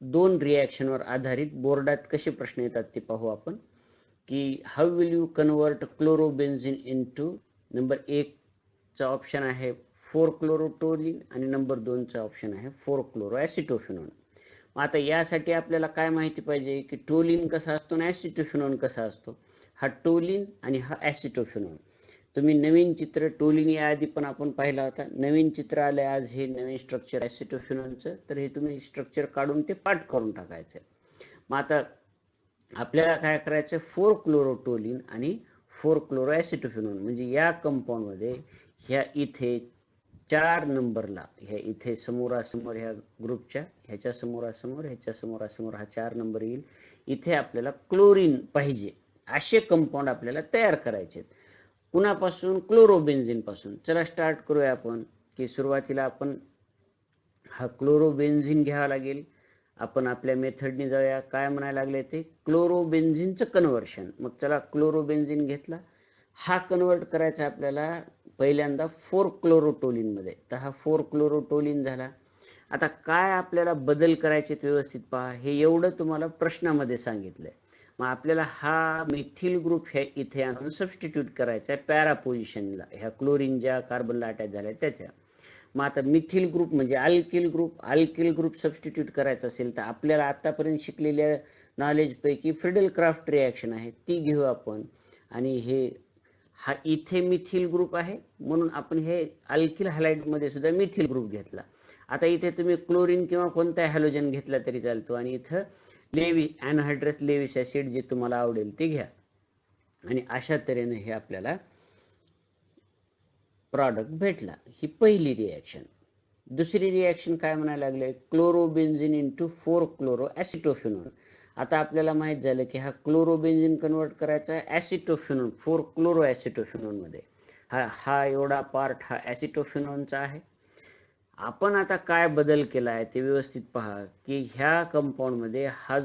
दोन रिॲक्शनवर आधारित बोर्डात कसे प्रश्न येतात ते पाहू आपण, की how will you convert chlorobenzene into, number 1 चा ऑप्शन आहे 4 क्लोरोटोलिन आणि नंबर 2 चा ऑप्शन आहे 4 क्लोरो ॲसिटोफिनोन. मग आता यासाठी आपल्याला काय माहिती पाहिजे की टोलिन कसा असतो आणि ॲसिटोफिनोन कसा असतो. हा टोलिन आणि हा ॲसिटोफिनोन. तुम्ही नवीन चित्र टोलिन याआधी पण आपण पाहिला होता, नवीन चित्र आले आज हे नवीन स्ट्रक्चर ॲसिटोफिनोनचं, तर हे तुम्ही स्ट्रक्चर काढून ते पाठ करून टाकायचं. मग आता आपल्याला काय करायचं, 4 क्लोरोटोलिन आणि 4 क्लोरो ॲसिटोफिनोन म्हणजे या कंपाऊंड मध्ये ह्या इथे 4 नंबरला, ह्या इथे समोरासमोर ह्या ग्रुपच्या ह्याच्या समोरासमोर ह्याच्या समोरासमोर हा 4 नंबर येईल. इथे आपल्याला क्लोरीन पाहिजे असे कंपाऊंड आपल्याला तयार करायचे. कुणापासून, क्लोरोबेन्झिन पासून. चला स्टार्ट करूया आपण, की सुरुवातीला आपण हा क्लोरोबेन्झिन घ्यावा लागेल. आपण आपल्या मेथडने जाऊया. काय म्हणायला लागले ते, क्लोरोबेन्झिनचं कन्व्हर्शन. मग चला क्लोरोबेन्झिन घेतला, हा कन्वर्ट करायचा आपल्याला पहिल्यांदा 4 क्लोरोटोलिन मध्ये. तर हा 4 क्लोरोटोलिन झाला. आता काय आपल्याला बदल करायचे व्यवस्थित पहा, हे एवढं तुम्हाला प्रश्नामध्ये सांगितलंय. मग आपल्याला हा मिथिल ग्रुप ह्या इथे आणून सबस्टिट्यूट करायचा आहे पॅरा पोझिशनला, ह्या क्लोरीन ज्या कार्बनला अटॅच झालाय त्याच्या. मग आता मिथिल ग्रुप म्हणजे अल्किल ग्रुप सबस्टिट्यूट करायचा असेल तर आपल्याला आतापर्यंत शिकलेल्या नॉलेज पैकी फ्रिडेल क्राफ्ट रिॲक्शन आहे ती घेऊ आपण. आणि हे हा इथे मिथिल ग्रुप आहे म्हणून आपण हे अल्किल हॅलाइड मध्ये सुद्धा मिथिल ग्रुप घेतला. आता इथे तुम्ही क्लोरीन किंवा कोणता हॅलोजन घेतला तरी चालतो आणि इथं अनहायड्रस लेविस ऍसिड जे तुम्हाला आवडेल ते घ्या. आणि अशा तऱ्हेने हे आपल्याला प्रॉडक्ट भेटला. ही पहिली रिॲक्शन. दुसरी रिॲक्शन काय म्हणायला लागले, क्लोरोबेन्झिन इंटू 4 क्लोरो ॲसिटोफिनोन. आता आपल्याला माहित झालं की हा क्लोरोबेन्झिन कन्वर्ट करायचा ॲसिटोफिनोन 4 क्लोरो ॲसिटोफिनोन मध्ये. हा एवढा पार्ट हा ॲसिटोफिनोनचा आहे. आपण आता काय बदल केलाय ते व्यवस्थित पहा, की ह्या कंपाऊंड मध्ये हा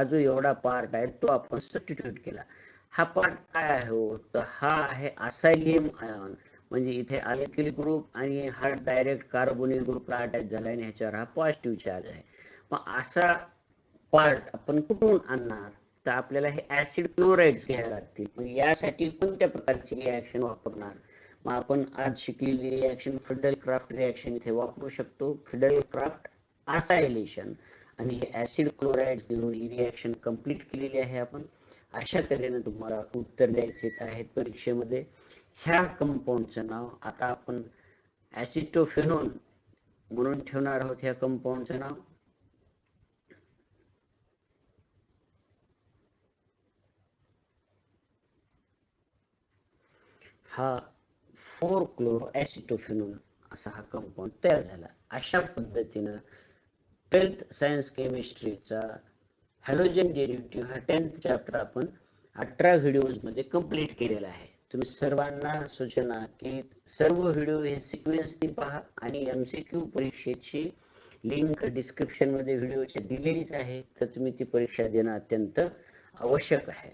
जो एवढा पार्ट आहे तो आपण सबस्टिट्यूट केला. हा पार्ट काय आहे हो, तर हा आहे असायलियम आयॉन. म्हणजे इथे अल्किल ग्रुप आणि हा डायरेक्ट कार्बोनिल ग्रुपला अटॅच झाला आणि ह्याच्यावर हा पॉझिटिव्ह चार्ज आहे. मग असा पार्ट आपण कुठून आणणार, तर आपल्याला हे ऍसिड क्लोराइड्स घ्यावे लागतील. मग यासाठी कोणत्या प्रकारची रिॲक्शन वापरणार, मग आपण आज शिकलेली रिॲक्शन फ्रिडेल क्राफ्ट रिॲक्शन इथे वापरू शकतो. फ्रिडेल क्राफ्ट असायलेशन आणि हे ऍसिड क्लोराईड घेऊन ही रिॲक्शन कंप्लीट केलेली आहे आपण. अशा तऱ्हेने तुम्हाला उत्तर द्यायचे आहेत परीक्षेमध्ये. ह्या कंपाऊंडचं नाव आता आपण ऍसिटोफेनॉल म्हणून ठेवणार आहोत. ह्या कंपाऊंडचं नाव हा 4-क्लोरोऍसिटोफेनॉल असा हा कंपाऊंड तयार झाला. अशा पद्धतीनं 12th सायन्स केमिस्ट्रीचा हॅलोजन डेरिव्हेटिव्ह हा 10th चॅप्टर आपण 18 व्हिडिओज मध्ये कंप्लीट केलेला आहे. तुम्ही सर्वांना सूचना की सर्व व्हिडिओ हे सिक्वेन्सनी पहा आणि MCQ परीक्षेची लिंक डिस्क्रिप्शन मध्ये व्हिडिओची दिलेलीच आहे, तर तुम्ही ती परीक्षा देणं अत्यंत आवश्यक आहे.